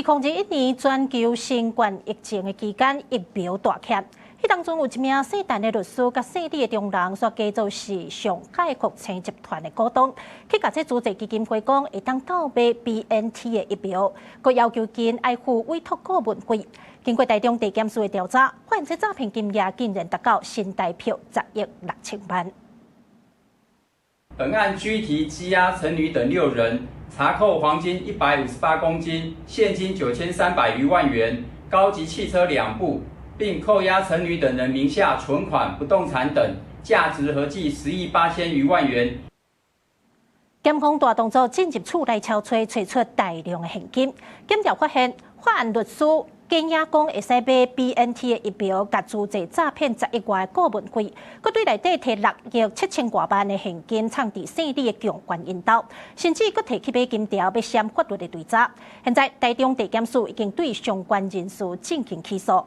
2021年全球新冠疫情的期間，疫苗大欠。迄當中有一名姓陳的律師，甲姓李的中人，所假造是上海國青集團的股東，去甲這組織基金會講會當購買 BNT 的疫苗，佮要求因愛付委託顧問費。經過台中地檢署的調查，發現這詐騙金額竟然達到新台幣10億6千萬。本案拘提羈押陳女等6人，查扣黃金158公斤、現金9300餘萬元、高級汽車2部，並扣押陳女等人名下存款、不動產等，價值合計10億8千餘萬元。檢方大動作進入厝內敲吹，找出大量的現金。檢調發現，法案律師假押講會使買 BNT 的疫苗，甲組織詐騙10億外的顧問費，佮對內底摕6億7千多萬的現金藏佇姓李的強姦引導，甚至佮提起買金條，要閃法律的追查。現在台中地檢署已經對相關人士進行起訴。